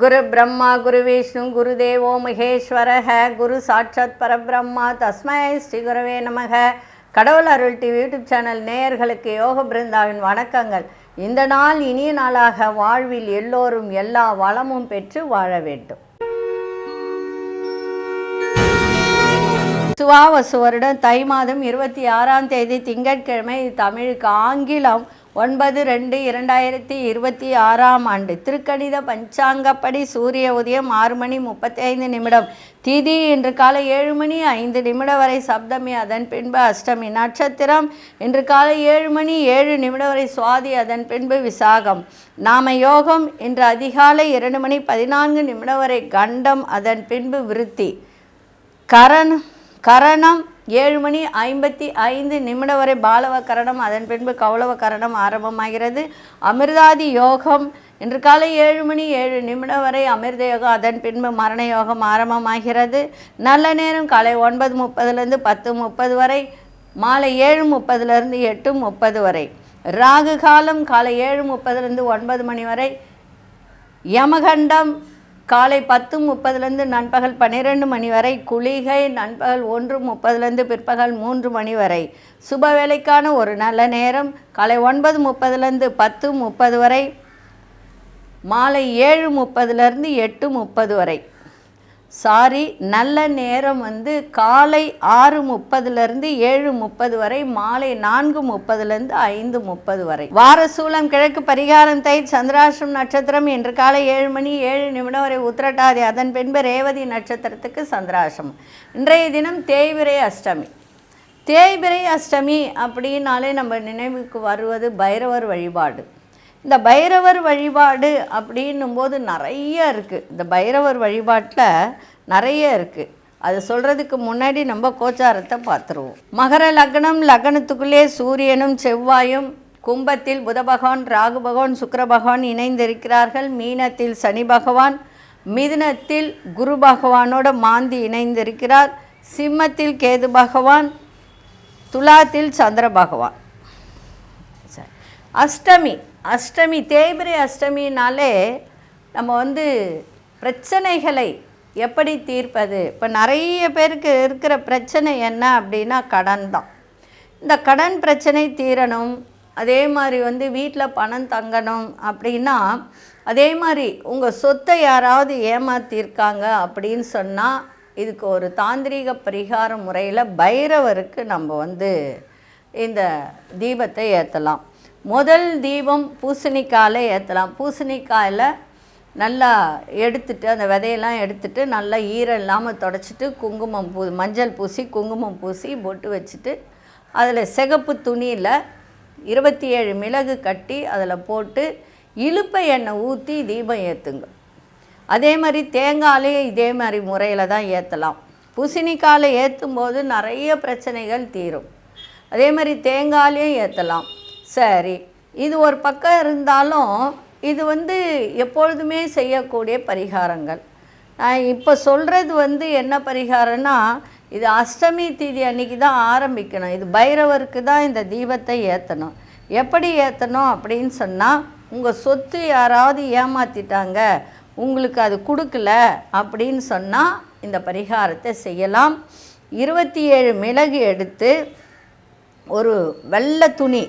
குரு பிரம்மா குரு விஷ்ணு குரு தேவோ மகேஸ்வரஹ குரு சாட்சாத் பரபிரம்மா தஸ்மை ஸ்ரீ குருவே நமக. கடவுள் அருள் டிவி யூடியூப் சேனல் நேயர்களுக்கு யோக பிருந்தாவின் வணக்கங்கள். இந்த நாள் இனிய நாளாக வாழ்வில் எல்லோரும் எல்லா வளமும் பெற்று வாழ வேண்டும். சுவாவசு வருடம் தை மாதம் 26ஆம் தேதி திங்கட்கிழமை. தமிழுக்கு ஆங்கிலம் 9/2/2026 திருக்கணித பஞ்சாங்கப்படி சூரிய உதயம் 6:35. திதி இன்று காலை 7:05 வரை சப்தமி, அதன் பின்பு அஷ்டமி. நட்சத்திரம் இன்று காலை 7:07 வரை சுவாதி, அதன் பின்பு விசாகம். நாம யோகம் இன்று அதிகாலை 2:14 வரை கண்டம், அதன் பின்பு விருத்தி. கரணம் 7:55 வரை பாலவ கரணம், அதன் பின்பு கௌளவ கரணம் ஆரம்பமாகிறது. அமிர்தாதி யோகம் இன்று காலை 7:07 வரை அமிர்த யோகம், அதன் பின்பு மரண யோகம் ஆரம்பமாகிறது. நல்ல நேரம் காலை 9:30 10:30 வரை, மாலை 7:30 8:30 வரை. ராகு காலம் காலை 7:30 9 மணி வரை. யமகண்டம் காலை 10:30 நண்பகல் 12 மணி வரை. குளிகை நண்பகல் 1:30 பிற்பகல் 3 மணி வரை. சுப வேலைக்கான ஒரு நல்ல நேரம் காலை 9:30 10:30 வரை, மாலை 7:30 8:30 வரை. நல்ல நேரம் காலை 6:30 7:30 வரை, மாலை 4:30 5:30 வரை. வாரசூலம் கிழக்கு, பரிகாரம் தை, சந்திராஷ்டம் நட்சத்திரம் இன்று காலை 7:07 வரை உத்திரட்டாதி, அதன் பின்பு ரேவதி நட்சத்திரத்துக்கு சந்திராஷ்டம். இன்றைய தினம் தேய்பிறை அஷ்டமி. தேய்பிறை அஷ்டமி அப்படின்னாலே நம்ம நினைவுக்கு வருவது பைரவர் வழிபாடு. இந்த பைரவர் வழிபாடு அப்படின்னும்போது நிறைய இருக்குது. இந்த பைரவர் வழிபாட்டில் நிறைய இருக்குது. அது சொல்கிறதுக்கு முன்னாடி நம்ம கோச்சாரத்தை பார்த்துருவோம். மகர லக்னம், லக்னத்துக்குள்ளே சூரியனும் செவ்வாயும், கும்பத்தில் புத பகவான் ராகு பகவான் சுக்கிர பகவான் இணைந்திருக்கிறார்கள். மீனத்தில் சனி பகவான், மிதுனத்தில் குரு பகவானோட மாந்தி இணைந்திருக்கிறார். சிம்மத்தில் கேது பகவான், துலாத்தில் சந்திர பகவான். அஷ்டமி தேய்பிறை அஷ்டமினாலே நம்ம பிரச்சனைகளை எப்படி தீர்ப்பது? இப்போ நிறைய பேருக்கு இருக்கிற பிரச்சனை என்ன அப்படின்னா கடன் தான். இந்த கடன் பிரச்சனை தீரணும். அதே மாதிரி வீட்டில் பணம் தங்கணும் அப்படின்னா, அதே மாதிரி உங்கள் சொத்தை யாராவது ஏமாற்றிருக்காங்க அப்படின்னு சொன்னால், இதுக்கு ஒரு தாந்திரீக பரிகார முறையில் பைரவருக்கு நம்ம இந்த தீபத்தை ஏற்றலாம். முதல் தீபம் பூசணிக்காயில் ஏற்றலாம். பூசணிக்காயில் நல்லா எடுத்துட்டு, அந்த விதையெல்லாம் எடுத்துட்டு நல்லா ஈரம் இல்லாமல் தொடச்சிட்டு மஞ்சள் பூசி குங்குமம் பூசி பொட்டு வச்சுட்டு, அதில் சிகப்பு துணியில் 27 மிளகு கட்டி அதில் போட்டு இலுப்பை எண்ணெய் ஊற்றி தீபம் ஏற்றுங்க. அதே மாதிரி தேங்காயிலே இதே மாதிரி முறையில் தான் ஏற்றலாம். பூசணிக்காயில் ஏற்றும் போது நிறைய பிரச்சனைகள் தீரும். அதே மாதிரி தேங்காயிலையும் ஏற்றலாம். சரி, இது ஒரு பக்கம் இருந்தாலும் இது எப்பொழுதுமே செய்யக்கூடிய பரிகாரங்கள். நான் இப்போ சொல்கிறது என்ன பரிகாரம்னா, இது அஷ்டமி தீதி அன்றைக்கி தான் ஆரம்பிக்கணும். இது பைரவருக்கு தான் இந்த தீபத்தை ஏற்றணும். எப்படி ஏற்றணும் அப்படின்னு சொன்னால், உங்கள் சொத்து யாராவது ஏமாற்றிட்டாங்க, உங்களுக்கு அது கொடுக்கல அப்படின்னு சொன்னால் இந்த பரிகாரத்தை செய்யலாம். 27 மிளகு எடுத்து, ஒரு வெள்ளை துணி,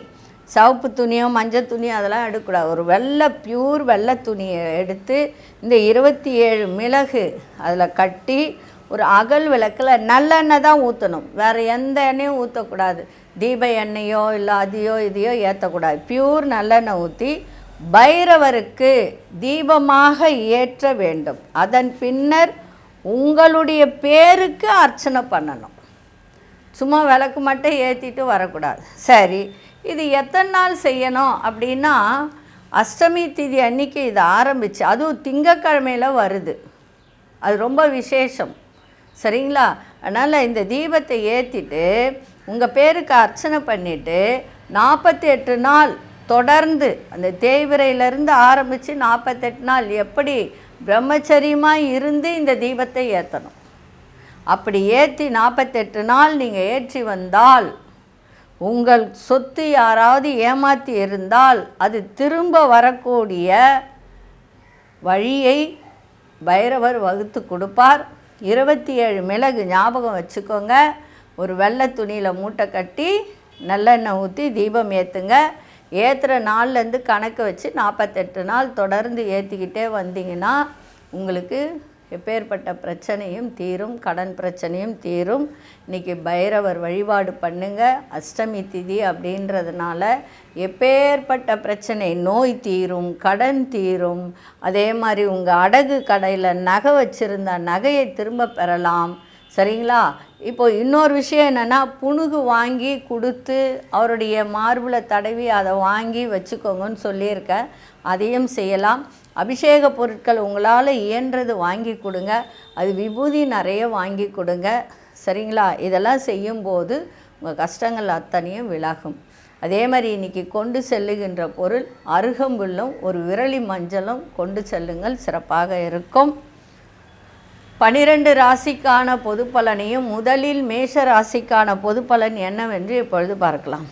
சிவப்பு துணியோ மஞ்சள் துணியோ அதெல்லாம் எடுக்கக்கூடாது, ஒரு பியூர் வெள்ளை துணியை எடுத்து இந்த 27 மிளகு அதில் கட்டி, ஒரு அகல் விளக்கில் நல்லெண்ணெய் தான் ஊற்றணும். வேறு எந்த எண்ணெயும் ஊற்றக்கூடாது. தீப எண்ணெயோ இல்லை அதையோ இதையோ ஏற்றக்கூடாது. பியூர் நல்லெண்ணெய் ஊற்றி பைரவருக்கு தீபமாக ஏற்ற வேண்டும். அதன் பின்னர் உங்களுடைய பேருக்கு அர்ச்சனை பண்ணணும். சும்மா விளக்கு மட்டும் ஏற்றிட்டு வரக்கூடாது. சரி, இது எத்தனை நாள் செய்யணும் அப்படின்னா, அஷ்டமி திதி அன்றைக்கி இது ஆரம்பித்து, அதுவும் திங்கக்கிழமையில் வருது. அது ரொம்ப விசேஷம். சரிங்களா? அதனால் இந்த தீபத்தை ஏற்றிட்டு உங்கள் பேருக்கு அர்ச்சனை பண்ணிவிட்டு 48 நாள் தொடர்ந்து, அந்த தேய்பிறையிலேருந்து ஆரம்பித்து 48 நாள் எப்படி பிரம்மச்சரியமாக இருந்து இந்த தீபத்தை ஏற்றணும். அப்படி ஏற்றி 48 நாள் நீங்கள் ஏற்றி வந்தால், உங்கள் சொத்து யாராவது ஏமாற்றி இருந்தால் அது திரும்ப வரக்கூடிய வழியை பைரவர் வகுத்து கொடுப்பார். 27 மிளகு ஞாபகம் வச்சுக்கோங்க. ஒரு வெள்ளை துணியில் மூட்டை கட்டி நல்லெண்ணெய் ஊற்றி தீபம் ஏற்றுங்க. ஏற்றுற நாள்லேருந்து கணக்கு வச்சு 48 நாள் தொடர்ந்து ஏற்றிக்கிட்டே வந்தீங்கன்னா உங்களுக்கு எப்பேற்பட்ட பிரச்சனையும் தீரும், கடன் பிரச்சனையும் தீரும். இன்றைக்கி பைரவர் வழிபாடு பண்ணுங்க. அஷ்டமி திதி அப்படின்றதுனால எப்பேற்பட்ட பிரச்சனை, நோய் தீரும், கடன் தீரும். அதே மாதிரி உங்கள் அடகு கடையில் நகை வச்சுருந்த நகையை திரும்ப பெறலாம். சரிங்களா? இப்போது இன்னொரு விஷயம் என்னென்னா, புணுகு வாங்கி கொடுத்து அவருடைய மார்பில் தடவி அதை வாங்கி வச்சுக்கோங்கன்னு சொல்லியிருக்கேன். அதையும் செய்யலாம். அபிஷேக பொருட்கள் உங்களால் இயன்றது வாங்கி கொடுங்க. அது விபூதி நிறைய வாங்கி கொடுங்க. சரிங்களா? இதெல்லாம் செய்யும்போது உங்கள் கஷ்டங்கள் அத்தனையும் விலகும். அதே மாதிரி இன்றைக்கி கொண்டு செல்லுகின்ற பொருள் அருகம்புல்லும் ஒரு விரலி மஞ்சளும் கொண்டு செல்லுங்கள், சிறப்பாக இருக்கும். 12 ராசிக்கான பொது பலனையும் முதலில் மேஷ ராசிக்கான பொது பலன் என்னவென்று இப்பொழுது பார்க்கலாம்.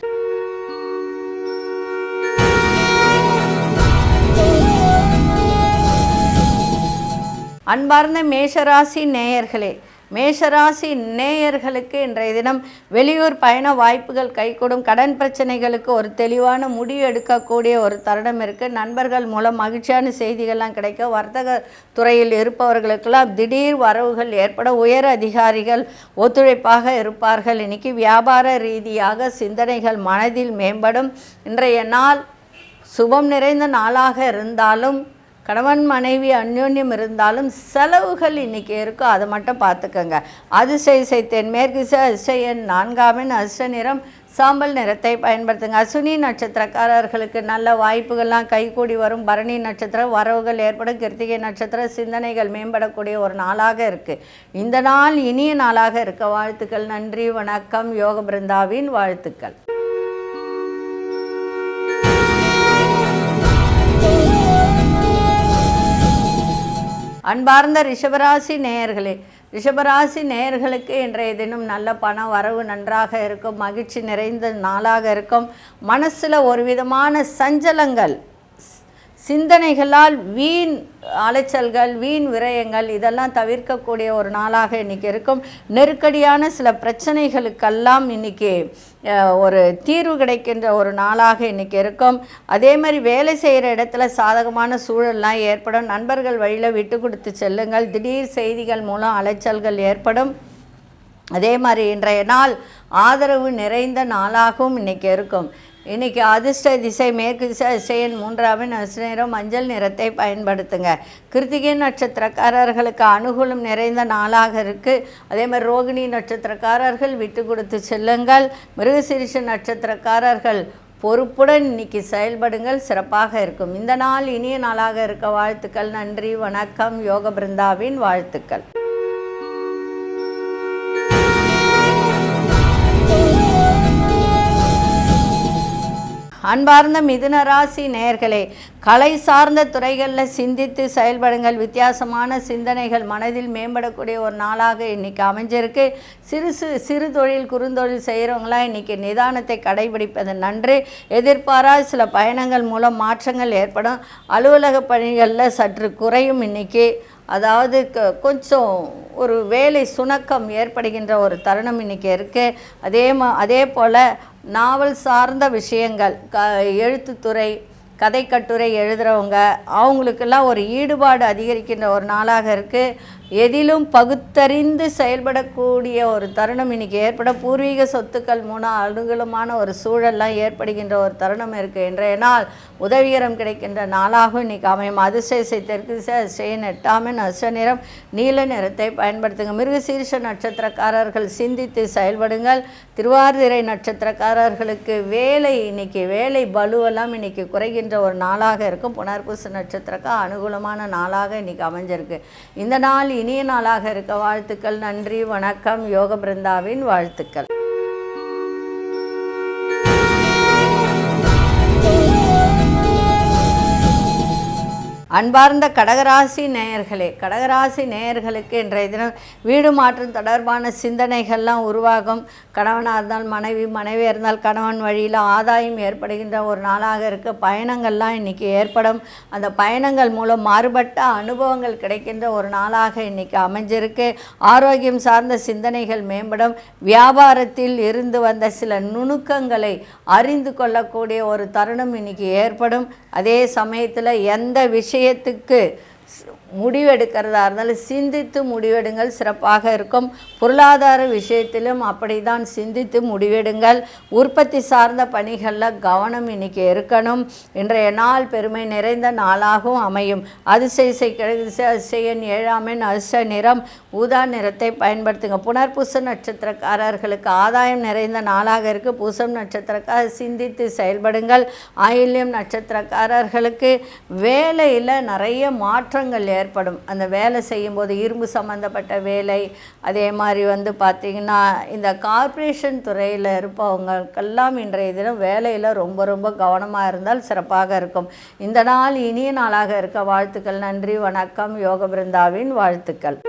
அன்பார்ந்த மேஷராசி நேயர்களே, மேஷராசி நேயர்களுக்கு இன்றைய தினம் வெளியூர் பயண வாய்ப்புகள் கைகூடும். கடன் பிரச்சனைகளுக்கு ஒரு தெளிவான முடிவு எடுக்கக்கூடிய ஒரு தருணம் இருக்குது. நண்பர்கள் மூலம் மகிழ்ச்சியான செய்திகள்லாம் கிடைக்க, வர்த்தக துறையில் இருப்பவர்களுக்கெல்லாம் திடீர் வரவுகள் ஏற்பட, உயர் அதிகாரிகள் ஒத்துழைப்பாக இருப்பார்கள். இன்றைக்கி வியாபார ரீதியாக சிந்தனைகள் மனதில் மேம்படும். இன்றைய நாள் சுபம் நிறைந்த நாளாக இருந்தாலும், கணவன் மனைவி அந்யோன்யம் இருந்தாலும் செலவுகள் இன்றைக்கி இருக்கும். அதை மட்டும் பார்த்துக்கோங்க. அதிசய தென்மேற்கு அதிசயன் 4ஆம் அதிர்ஷ்ட நிறம் சாம்பல் நிறத்தை பயன்படுத்துங்க. அசுனி நட்சத்திரக்காரர்களுக்கு நல்ல வாய்ப்புகள்லாம் கைகூடி வரும். பரணி நட்சத்திரம் வரவுகள் ஏற்படும். கிருத்திகை நட்சத்திர சிந்தனைகள் மேம்படக்கூடிய ஒரு நாளாக இருக்குது. இந்த நாள் இனிய நாளாக இருக்க வாழ்த்துக்கள். நன்றி, வணக்கம். யோக பிருந்தாவின் வாழ்த்துக்கள். அன்பார்ந்த ரிஷபராசி நேயர்களே, ரிஷபராசி நேயர்களுக்கு இன்றைய தினம் நல்ல பண வரவு நன்றாக இருக்கும். மகிழ்ச்சி நிறைந்த நாளாக இருக்கும். மனசில் ஒரு விதமான சஞ்சலங்கள், சிந்தனைகளால் வீண் அலைச்சல்கள், வீண் விரயங்கள் இதெல்லாம் தவிர்க்கக்கூடிய ஒரு நாளாக இன்றைக்கி இருக்கும். நெருக்கடியான சில பிரச்சனைகளுக்கெல்லாம் இன்றைக்கி ஒரு தீர்வு கிடைக்கின்ற ஒரு நாளாக இன்றைக்கி இருக்கும். அதே மாதிரி வேலை செய்கிற இடத்துல சாதகமான சூழல்லாம் ஏற்படும். நண்பர்கள் வழியில் விட்டு கொடுத்து செல்லுங்கள். திடீர் செய்திகள் மூலம் அலைச்சல்கள் ஏற்படும். அதே மாதிரி இன்றைய நாள் ஆதரவு நிறைந்த நாளாகவும் இன்றைக்கி இருக்கும். இன்றைக்கி அதிர்ஷ்ட திசை மேற்கு திசை, அதிசயன் 3ஆம் அதிர்ஷ்ட நிறம் மஞ்சள் நிறத்தை பயன்படுத்துங்க. கிருத்திகை நட்சத்திரக்காரர்களுக்கு அனுகூலம் நிறைந்த நாளாக இருக்குது. அதே மாதிரி ரோகிணி நட்சத்திரக்காரர்கள் விட்டு கொடுத்து செல்லுங்கள். மிருகசீரிஷ நட்சத்திரக்காரர்கள் பொறுப்புடன் இன்னைக்கு செயல்படுங்கள், சிறப்பாக இருக்கும். இந்த நாள் இனிய நாளாக இருக்க வாழ்த்துக்கள். நன்றி, வணக்கம். யோக பிருந்தாவின் வாழ்த்துக்கள். அன்பார்ந்த மிதுன ராசி நேயர்களே, கலை சார்ந்த துறைகளில் சிந்தித்து செயல்படுங்கள். வித்தியாசமான சிந்தனைகள் மனதில் மேம்படக்கூடிய ஒரு நாளாக இன்றைக்கி அமைஞ்சிருக்கு. சிறு தொழில் குறுந்தொழில் செய்கிறவங்களாம் இன்றைக்கி நிதானத்தை கடைபிடிப்பது நன்று. எதிர்பாராத சில பயணங்கள் மூலம் மாற்றங்கள் ஏற்படும். அலுவலக பணிகளில் சற்று குறையும். இன்றைக்கி அதாவது கொஞ்சம் ஒரு வேலை சுணக்கம் ஏற்படுகின்ற ஒரு தருணம் இன்றைக்கி இருக்குது. அதே போல் நாவல் சார்ந்த விஷயங்கள், எழுத்துத்துறை, கதை கட்டுரை எழுதுகிறவங்க அவங்களுக்கெல்லாம் ஒரு ஈடுபாடு அதிகரிக்கின்ற ஒரு நாளாக இருக்குது. எதிலும் பகுத்தறிந்து செயல்படக்கூடிய ஒரு தருணம் இன்றைக்கி ஏற்பட, பூர்வீக சொத்துக்கள் மூலம் அனுகூலமான ஒரு சூழல்லாம் ஏற்படுகின்ற ஒரு தருணம் இருக்குது. இன்றைய நாள் உதவிகரம் கிடைக்கின்ற நாளாகவும் இன்றைக்கி அமையும். அதிசய தெற்கு திசை, அதிசயன் 8ஆம் அதிர்ஷ்ட நிறம் நீல நிறத்தை பயன்படுத்துங்க. மிருகசீரிஷ நட்சத்திரக்காரர்கள் சிந்தித்து செயல்படுங்கள். திருவாதிரை நட்சத்திரக்காரர்களுக்கு இன்னைக்கு வேலை பலுவெல்லாம் இன்றைக்கி குறைகின்ற ஒரு நாளாக இருக்கும். புனர்பூச நட்சத்திரக்கு அனுகூலமான நாளாக இன்றைக்கி அமைஞ்சிருக்கு. இந்த நாள் இனிய நாளாக இருக்க வாழ்த்துக்கள். நன்றி, வணக்கம். யோக பிருந்தாவின் வாழ்த்துக்கள். அன்பார்ந்த கடகராசி நேயர்களே, கடகராசி நேயர்களுக்கு இன்றைய தினம் வீடு மாற்றம் தொடர்பான சிந்தனைகள்லாம் உருவாகும். கணவனாக இருந்தால் மனைவி, மனைவியாக இருந்தால் கணவன் வழியில் ஆதாயம் ஏற்படுகின்ற ஒரு நாளாக இருக்குது. பயணங்கள்லாம் இன்றைக்கி ஏற்படும். அந்த பயணங்கள் மூலம் மாறுபட்ட அனுபவங்கள் கிடைக்கின்ற ஒரு நாளாக இன்றைக்கி அமைஞ்சிருக்கு. ஆரோக்கியம் சார்ந்த சிந்தனைகள் மேம்படும். வியாபாரத்தில் இருந்து வந்த சில நுணுக்கங்களை அறிந்து கொள்ளக்கூடிய ஒரு தருணம் இன்றைக்கி ஏற்படும். அதே சமயத்தில் எந்த விஷயத்துக்கு முடிவெடுக்கிறதா இருந்தாலும் சிந்தித்து முடிவெடுங்கள், சிறப்பாக இருக்கும். பொருளாதார விஷயத்திலும் அப்படி தான் சிந்தித்து முடிவெடுங்கள். உற்பத்தி சார்ந்த பணிகளில் கவனம் இன்றைக்கி இருக்கணும். இன்றைய நாள் பெருமை நிறைந்த நாளாகவும் அமையும். அதிசயன் 7 அதிர்ஷ்ட நிறம் ஊதா நிறத்தை பயன்படுத்துங்க. புனர்பூச நட்சத்திரக்காரர்களுக்கு ஆதாயம் நிறைந்த நாளாக இருக்குது. பூசம் நட்சத்திரக்கார சிந்தித்து செயல்படுங்கள். ஆயில்யம் நட்சத்திரக்காரர்களுக்கு வேலையில் நிறைய மாற்றங்கள் ஏற்படும். அந்த வேலை செய்யும்போது இரும்பு சம்மந்தப்பட்ட வேலை, அதே மாதிரி பார்த்திங்கன்னா இந்த கார்ப்பரேஷன் துறையில் இருப்பவங்களுக்கெல்லாம் இன்றைய தினம் வேலையில் ரொம்ப ரொம்ப கவனமாக இருந்தால் சிறப்பாக இருக்கும். இந்த நாள் இனிய நாளாக இருக்க வாழ்த்துக்கள். நன்றி, வணக்கம். யோக பிருந்தாவின் வாழ்த்துக்கள்.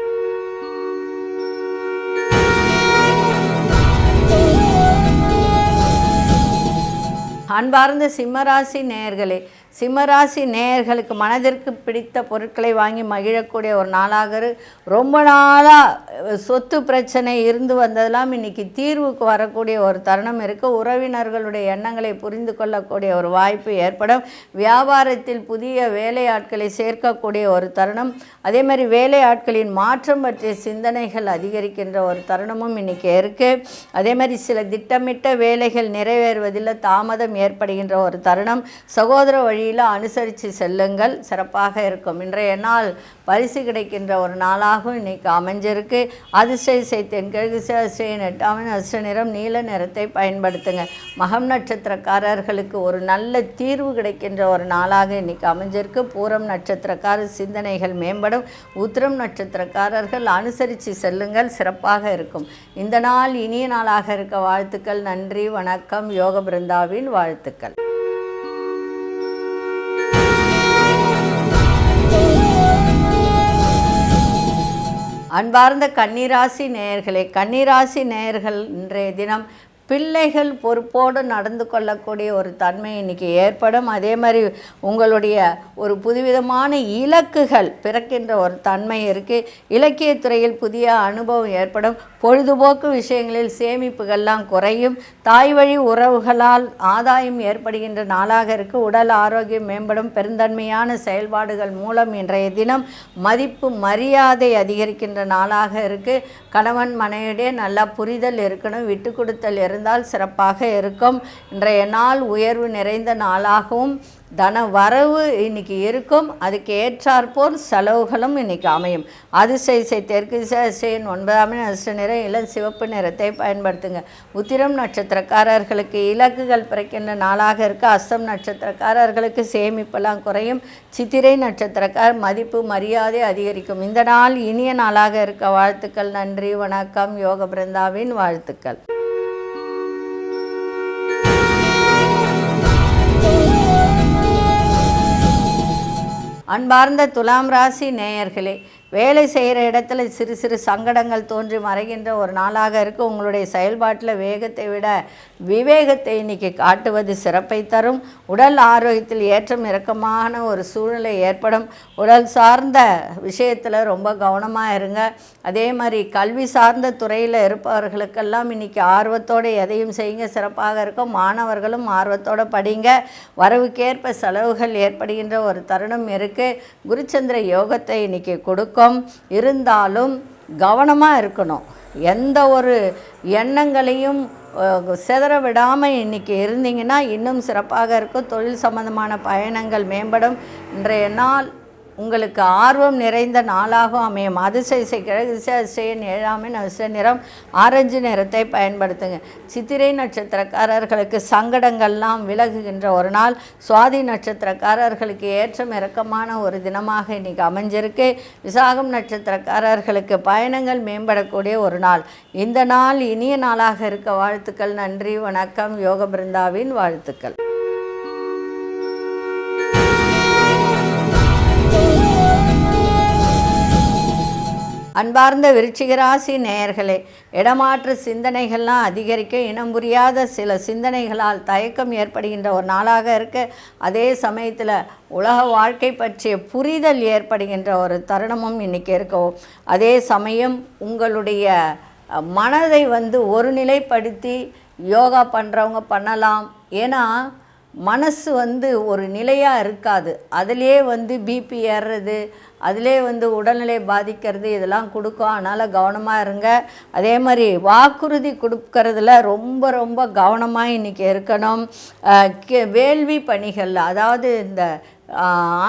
அன்பார்ந்த சிம்மராசி நேயர்களே, சிம்மராசி நேயர்களுக்கு மனதிற்கு பிடித்த பொருட்களை வாங்கி மகிழக்கூடிய ஒரு நாளாக ரொம்ப நாளாக சொத்து பிரச்சனை இருந்து வந்ததெல்லாம் இன்றைக்கி தீர்வுக்கு வரக்கூடிய ஒரு தருணம் இருக்குது. உறவினர்களுடைய எண்ணங்களை புரிந்து கொள்ளக்கூடிய ஒரு வாய்ப்பு ஏற்படும். வியாபாரத்தில் புதிய வேலையாட்களை சேர்க்கக்கூடிய ஒரு தருணம், அதே மாதிரி வேலையாட்களின் மாற்றம் பற்றிய சிந்தனைகள் அதிகரிக்கின்ற ஒரு தருணமும் இன்றைக்கி இருக்குது. அதே மாதிரி சில திட்டமிட்ட வேலைகள் நிறைவேறுவதில் தாமதம் ஏற்படுகின்ற ஒரு தருணம். சகோதர வழி அனுசரித்து செல்லுங்கள், சிறப்பாக இருக்கும். இன்றைய நாள் பரிசு கிடைக்கின்ற ஒரு நாளாகவும் இன்றைக்கி அமைஞ்சிருக்கு. அதிர்ஷ்ட தென்கிழக்கு 8 அதிர்ஷ்ட நிறம் நீல நிறத்தை பயன்படுத்துங்க. மகம் நட்சத்திரக்காரர்களுக்கு ஒரு நல்ல தீர்வு கிடைக்கின்ற ஒரு நாளாக இன்றைக்கி அமைஞ்சிருக்கு. பூரம் நட்சத்திரக்கார சிந்தனைகள் மேம்படும். உத்திரம் நட்சத்திரக்காரர்கள் அனுசரித்து செல்லுங்கள், சிறப்பாக இருக்கும். இந்த நாள் இனிய நாளாக இருக்க வாழ்த்துக்கள். நன்றி, வணக்கம். யோக பிருந்தாவின் வாழ்த்துக்கள். அன்பார்ந்த கன்னிராசி நேயர்களே, கன்னிராசி நேயர்கள் இன்றைய தினம் பிள்ளைகள் பொறுப்போடு நடந்து கொள்ளக்கூடிய ஒரு தன்மை இன்றைக்கி ஏற்படும். அதே மாதிரி உங்களுடைய ஒரு புதுவிதமான இலக்குகள் பிறக்கின்ற ஒரு தன்மை இருக்குது. இலக்கியத்துறையில் புதிய அனுபவம் ஏற்படும். பொழுதுபோக்கு விஷயங்களில் சேமிப்புகள்லாம் குறையும். தாய் வழி உறவுகளால் ஆதாயம் ஏற்படுகின்ற நாளாக இருக்குது. உடல் ஆரோக்கியம் மேம்படும். பெருந்தன்மையான செயல்பாடுகள் மூலம் இன்றைய தினம் மதிப்பு மரியாதை அதிகரிக்கின்ற நாளாக இருக்குது. கணவன் மனைவியிடையே நல்லா புரிதல் இருக்கணும். விட்டு கொடுத்தல் இருந்தால் சிறப்பாக இருக்கும். இன்றைய நாள் உயர்வு நிறைந்த நாளாகவும் தன வரவு இன்றைக்கி இருக்கும். அதுக்கு ஏற்றாற்போல் செலவுகளும் இன்றைக்கி அமையும். அதிசய தெற்கு 9 அதிர்ஷ்ட நிறம் இளம் சிவப்பு நிறத்தை பயன்படுத்துங்க. உத்திரம் நட்சத்திரக்காரர்களுக்கு இலக்குகள் பிறக்கின்ற நாளாக இருக்குது. அஸ்தம் நட்சத்திரக்காரர்களுக்கு சேமிப்பெல்லாம் குறையும். சித்திரை நட்சத்திரக்கார் மதிப்பு மரியாதை அதிகரிக்கும். இந்த நாள் இனிய நாளாக இருக்க வாழ்த்துக்கள். நன்றி, வணக்கம். யோக பிருந்தாவின் வாழ்த்துக்கள். அன்பார்ந்த துலாம் ராசி நேயர்களே, வேலை செய்கிற இடத்துல சிறு சிறு சங்கடங்கள் தோன்றி மறைகின்ற ஒரு நாளாக இருக்குது. உங்களுடைய செயல்பாட்டில் வேகத்தை விட விவேகத்தை இன்றைக்கி காட்டுவது சிறப்பை தரும். உடல் ஆரோக்கியத்தில் ஏற்றம் இறக்கமான ஒரு சூழ்நிலை ஏற்படும். உடல் சார்ந்த விஷயத்தில் ரொம்ப கவனமாக இருங்க. அதே மாதிரி கல்வி சார்ந்த துறையில் இருப்பவர்களுக்கெல்லாம் இன்றைக்கி ஆர்வத்தோடு எதையும் செய்யுங்க, சிறப்பாக இருக்கும். மாணவர்களும் ஆர்வத்தோடு படிங்க. வரவுக்கேற்ப செலவுகள் ஏற்படுகின்ற ஒரு தருணம் இருக்குது. குருச்சந்திர யோகத்தை இன்றைக்கி கொடுக்கும். இருந்தாலும் கவனமாக இருக்கணும். எந்த ஒரு எண்ணங்களையும் சிதற விடாமல் இன்றைக்கி இருந்தீங்கன்னா இன்னும் சிறப்பாக இருக்கும். தொழில் சம்பந்தமான பயணங்கள் மேம்படும். இன்றைய நாள் உங்களுக்கு ஆர்வம் நிறைந்த நாளாகவும் அமையும். அதிசய கிழக்கு 7 அதிர்ஷ்ட நிறம் ஆரஞ்சு நிறத்தை பயன்படுத்துங்க. சித்திரை நட்சத்திரக்காரர்களுக்கு சங்கடங்கள்லாம் விலகுகின்ற ஒரு நாள். சுவாதி நட்சத்திரக்காரர்களுக்கு ஏற்றம் இறக்கமான ஒரு தினமாக இன்றைக்கி அமைஞ்சிருக்கு. விசாகம் நட்சத்திரக்காரர்களுக்கு பயணங்கள் மேம்படக்கூடிய ஒரு நாள். இந்த நாள் இனிய நாளாக இருக்க வாழ்த்துக்கள். நன்றி, வணக்கம். யோக பிருந்தாவின் வாழ்த்துக்கள். அன்பார்ந்த விருச்சிகராசி நேயர்களே, இடமாற்று சிந்தனைகள்லாம் அதிகரிக்க, இனம் புரியாத சில சிந்தனைகளால் தயக்கம் ஏற்படுகின்ற ஒரு நாளாக இருக்க, அதே சமயத்தில் உலக வாழ்க்கை பற்றிய புரிதல் ஏற்படுகின்ற ஒரு தருணமும் இன்றைக்கி இருக்கவும், அதே சமயம் உங்களுடைய மனதை ஒருநிலைப்படுத்தி யோகா பண்ணுறவங்க பண்ணலாம். ஏன்னா மனசு ஒரு நிலையாக இருக்காது. அதிலே பிபி ஏறுறது, அதிலே உடல்நிலை பாதிக்கிறது, இதெல்லாம் கொடுக்கும். அதனால் கவனமாக இருங்க. அதே மாதிரி வாக்குறுதி கொடுக்கறதுல ரொம்ப ரொம்ப கவனமாக இன்றைக்கி இருக்கணும். வேள்வி பணிகள், அதாவது இந்த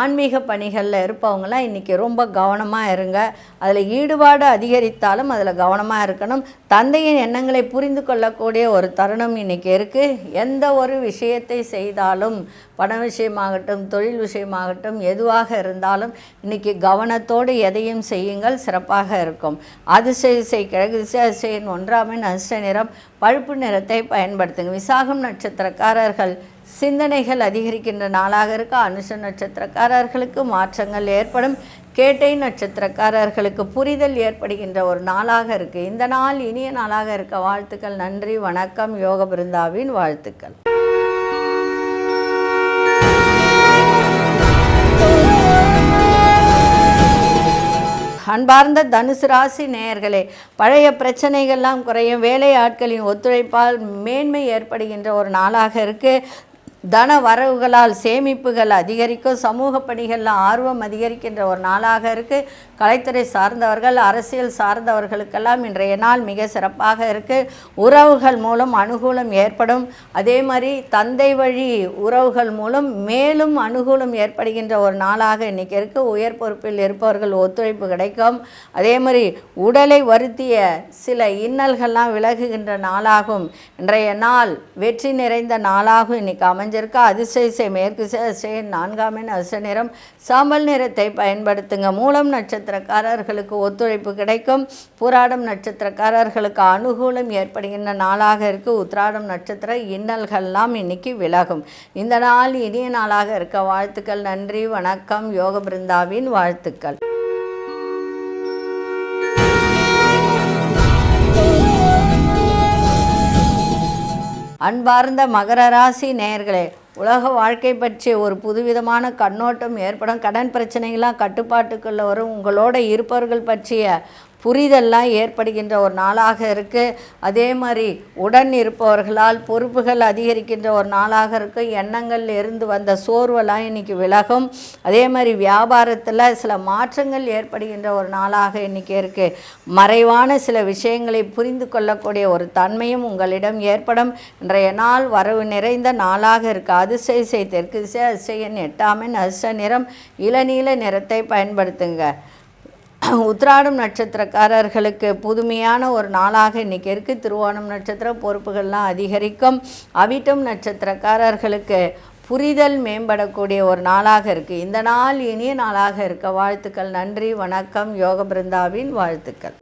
ஆன்மீக பணிகளில் இருப்பவங்களாம் இன்றைக்கி ரொம்ப கவனமாக இருங்க. அதில் ஈடுபாடு அதிகரித்தாலும் அதில் கவனமாக இருக்கணும். தந்தையின் எண்ணங்களை புரிந்து கொள்ளக்கூடிய ஒரு தருணம் இன்றைக்கி இருக்குது. எந்த ஒரு விஷயத்தை செய்தாலும், பண விஷயமாகட்டும், தொழில் விஷயமாகட்டும், எதுவாக இருந்தாலும் இன்றைக்கி கவனத்தோடு எதையும் செய்யுங்கள், சிறப்பாக இருக்கும். அதிசய கிழக்கு திசை அதிசயின் 1ஆம் எண் அதிர்ஷ்ட நிறம் பழுப்பு நிறத்தை பயன்படுத்துங்க. விசாகம் நட்சத்திரக்காரர்கள் சிந்தனைகள் அதிகரிக்கின்ற நாளாக இருக்க. அனுஷ நட்சத்திரக்காரர்களுக்கு மாற்றங்கள் ஏற்படும். கேட்டை நட்சத்திரக்காரர்களுக்கு புரிதல் ஏற்படுகின்ற ஒரு நாளாக இருக்குது. இந்த நாள் இனிய நாளாக இருக்க வாழ்த்துக்கள். நன்றி, வணக்கம். யோக பிருந்தாவின் வாழ்த்துக்கள். அன்பார்ந்த தனுசு ராசி நேயர்களே, பழைய பிரச்சனைகள்லாம் குறையும். வேலை ஆட்களின் ஒத்துழைப்பால் மேன்மை ஏற்படுகின்ற ஒரு நாளாக இருக்குது. தன வரவுகளால் சேமிப்புகள் அதிகரிக்கும். சமூக பணிகளில் ஆர்வம் அதிகரிக்கின்ற ஒரு நாளாக இருக்குது. கலைத்துறை சார்ந்தவர்கள், அரசியல் சார்ந்தவர்களுக்கெல்லாம் இன்றைய நாள் மிக சிறப்பாக இருக்குது. உறவுகள் மூலம் அனுகூலம் ஏற்படும். அதே மாதிரி தந்தை வழி உறவுகள் மூலம் மேலும் அனுகூலம் ஏற்படுகின்ற ஒரு நாளாக இன்றைக்கி இருக்குது. உயர் பொறுப்பில் இருப்பவர்கள் ஒத்துழைப்பு கிடைக்கும். அதே மாதிரி உடலை வருத்திய சில இன்னல்கள்லாம் விலகுகின்ற நாளாகும். இன்றைய நாள் வெற்றி நிறைந்த நாளாகும் இன்றைக்கி அமைஞ்சிருக்க. அதிசய மேற்கு திசை 4ஆம் எண் அதிர்ஷ்ட நிறம் சாம்பல் நிறத்தை பயன்படுத்துங்க. மூலம் நட்சத்திரக்காரர்களுக்கு ஒத்துழைப்பு கிடைக்கும். பூராடம் நட்சத்திரக்காரர்களுக்கு அனுகூலம் ஏற்படுகின்ற நாளாக இருக்குது. உத்திராடம் நட்சத்திர இன்னல்கள்லாம் இன்னைக்கு விலகும். இந்த நாள் இனிய நாளாக இருக்க வாழ்த்துக்கள். நன்றி, வணக்கம். யோக பிருந்தாவின் வாழ்த்துக்கள். அன்பார்ந்த மகர ராசி நேயர்களே, உலக வாழ்க்கை பற்றிய ஒரு புதுவிதமான கண்ணோட்டம் ஏற்படும். கடன் பிரச்சனைகள்லாம் கட்டுப்பாட்டுக்குள்ளே வரும். உங்களோட இருப்பவர்கள் பற்றிய புரிதல்லாம் ஏற்படுகின்ற ஒரு நாளாக இருக்குது. அதே மாதிரி உடன் இருப்பவர்களால் பொறுப்புகள் அதிகரிக்கின்ற ஒரு நாளாக இருக்குது. எண்ணங்கள் இருந்து வந்த சோர்வெல்லாம் இன்றைக்கி விலகும். அதே மாதிரி வியாபாரத்தில் சில மாற்றங்கள் ஏற்படுகின்ற ஒரு நாளாக இன்றைக்கி இருக்குது. மறைவான சில விஷயங்களை புரிந்து கொள்ளக்கூடிய ஒரு தன்மையும் உங்களிடம் ஏற்படும். இன்றைய நாள் வரவு நிறைந்த நாளாக இருக்குது. அதிசய தெற்கு திசை அதிசயன் 8ஆம் எண் அதிர்ஷ்ட நிறம் இளநீல நிறத்தை பயன்படுத்துங்க. உத்திராடம் நட்சத்திரக்காரர்களுக்கு புதுமையான ஒரு நாளாக இன்றைக்கி இருக்குது. திருவோணம் நட்சத்திர பொறுப்புகள்லாம் அதிகரிக்கும். அவிட்டம் நட்சத்திரக்காரர்களுக்கு புரிதல் மேம்படக்கூடிய ஒரு நாளாக இருக்குது. இந்த நாள் இனிய நாளாக இருக்க வாழ்த்துக்கள். நன்றி, வணக்கம். யோக பிருந்தாவின் வாழ்த்துக்கள்.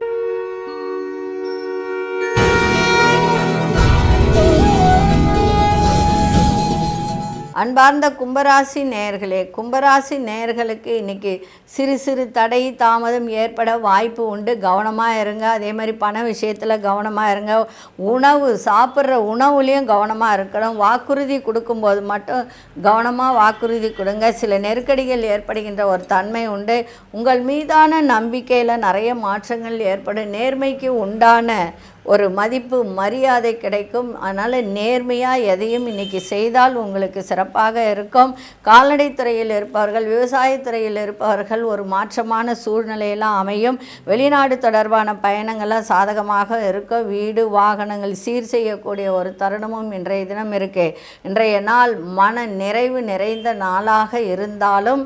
அன்பார்ந்த கும்பராசி நேயர்களே, கும்பராசி நேயர்களுக்கு இன்றைக்கி சிறு சிறு தடை தாமதம் ஏற்பட வாய்ப்பு உண்டு. கவனமாக இருங்க. அதே மாதிரி பண விஷயத்தில் கவனமாக இருங்க. உணவு சாப்பிட்ற உணவுலேயும் கவனமாக இருக்கணும். வாக்குறுதி கொடுக்கும்போது மட்டும் கவனமாக வாக்குறுதி கொடுங்க. சில நெருக்கடிகள் ஏற்படுகின்ற ஒரு தன்மை உண்டு. உங்கள் மீதான நம்பிக்கையில் நிறைய மாற்றங்கள் ஏற்படும். நேர்மைக்கு உண்டான ஒரு மதிப்பு மரியாதை கிடைக்கும். அதனால் நேர்மையாக எதையும் இன்றைக்கி செய்தால் உங்களுக்கு சிறப்பாக இருக்கும். கால்நடைத்துறையில் இருப்பவர்கள், விவசாயத்துறையில் இருப்பவர்கள் ஒரு மாற்றமான சூழ்நிலையெல்லாம் அமையும். வெளிநாடு தொடர்பான பயணங்கள்லாம் சாதகமாக இருக்கும். வீடு வாகனங்கள் சீர் செய்யக்கூடிய ஒரு தருணமும் இன்றைய தினம் இருக்குது. இன்றைய நாள் மன நிறைவு நிறைந்த நாளாக இருந்தாலும்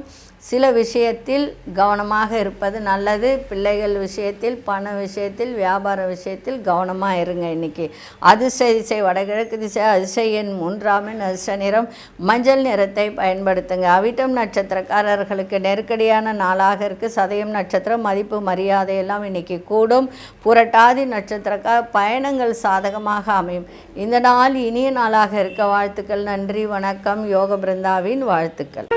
சில விஷயத்தில் கவனமாக இருப்பது நல்லது. பிள்ளைகள் விஷயத்தில், பண விஷயத்தில், வியாபார விஷயத்தில் கவனமாக இருங்க. இன்றைக்கி அதிசய திசை வடகிழக்கு திசை அதிசய எண் 3ஆம் எண் அதிர்ஷ்ட நிறம் மஞ்சள் நிறத்தை பயன்படுத்துங்க. அவிட்டம் நட்சத்திரக்காரர்களுக்கு நெருக்கடியான நாளாக இருக்குது. சதயம் நட்சத்திரம் மதிப்பு மரியாதையெல்லாம் இன்றைக்கி கூடும். புரட்டாதி நட்சத்திரக்கார பயணங்கள் சாதகமாக அமையும். இந்த நாள் இனிய நாளாக இருக்க வாழ்த்துக்கள். நன்றி, வணக்கம். யோக பிருந்தாவின் வாழ்த்துக்கள்.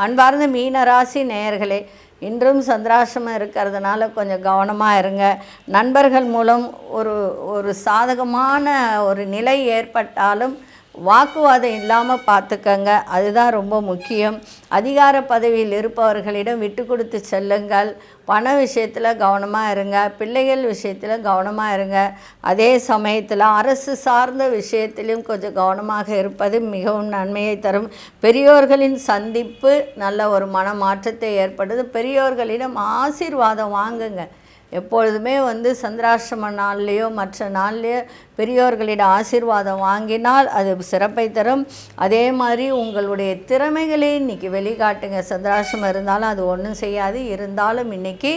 அன்பார்ந்த மீனராசி நேயர்களே, இன்றும் சந்திராசிரமம் இருக்கிறதுனால கொஞ்சம் கவனமாக இருங்க. நண்பர்கள் மூலம் ஒரு சாதகமான ஒரு நிலை ஏற்பட்டாலும் வாக்குவாதம் இல்லாமல் பார்த்துக்கங்க, அதுதான் ரொம்ப முக்கியம். அதிகார பதவியில் இருப்பவர்களிடம் விட்டு கொடுத்து செல்லுங்கள். பண விஷயத்தில் கவனமாக இருங்க, பிள்ளைகள் விஷயத்தில் கவனமாக இருங்க. அதே சமயத்தில் அரசு சார்ந்த விஷயத்திலும் கொஞ்சம் கவனமாக இருப்பது மிகவும் நன்மையை தரும். பெரியோர்களின் சந்திப்பு நல்ல ஒரு மன மாற்றத்தை ஏற்படுது. பெரியோர்களிடம் ஆசீர்வாதம் வாங்குங்க. எப்பொழுதுமே சந்திராஷ்டம நாள்லேயோ மற்ற நாள்லேயோ பெரியோர்களிடம் ஆசீர்வாதம் வாங்கினால் அது சிறப்பை தரும். அதே மாதிரி உங்களுடைய திறமைகளை இன்றைக்கி வெளிக்காட்டுங்க. சந்திராஷ்டமம் இருந்தாலும் அது ஒன்றும் செய்யாது. இருந்தாலும் இன்றைக்கி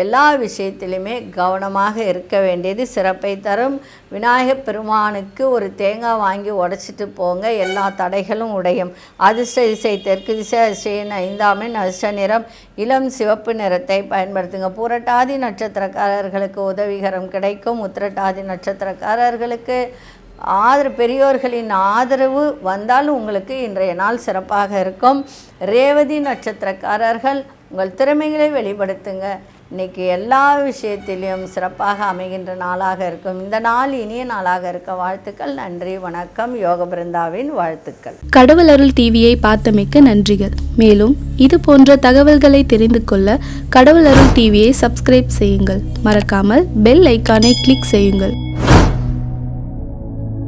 எல்லா விஷயத்திலுமே கவனமாக இருக்க வேண்டியது சிறப்பை தரும். விநாயகப் பெருமானுக்கு ஒரு தேங்காய் வாங்கி உடைச்சிட்டு போங்க, எல்லா தடைகளும் உடையும். அதிர்ஷ்ட திசை தெற்கு திசை, அதிர்ஷ்ட 5ஆம் எண், அதிர்ஷ்ட நிறம் இளம் சிவப்பு நிறத்தை பயன்படுத்துங்க. பூரட்டாதி நட்சத்திரக்காரர்களுக்கு உதவிகரம் கிடைக்கும். உத்திரட்டாதி நட்சத்திரக்காரர்களுக்கு பெரியோர்களின் ஆதரவு வந்தால் உங்களுக்கு இன்றைய நாள் சிறப்பாக இருக்கும். ரேவதி நட்சத்திரக்காரர்கள் உங்கள் திறமைகளை வெளிப்படுத்துங்க. இன்றைக்கி எல்லா விஷயத்திலையும் சிறப்பாக அமைகின்ற நாளாக இருக்கும். இந்த நாள் இனிய நாளாக இருக்க வாழ்த்துக்கள். நன்றி, வணக்கம். யோக பிருந்தாவின் வாழ்த்துக்கள். கடவுள் அருள் டிவியை பார்த்தமைக்க நன்றிகள். மேலும் இது போன்ற தகவல்களை தெரிந்து கொள்ள கடவுள் அருள் டிவியை சப்ஸ்கிரைப் செய்யுங்கள். மறக்காமல் பெல் ஐக்கானை கிளிக் செய்யுங்கள்.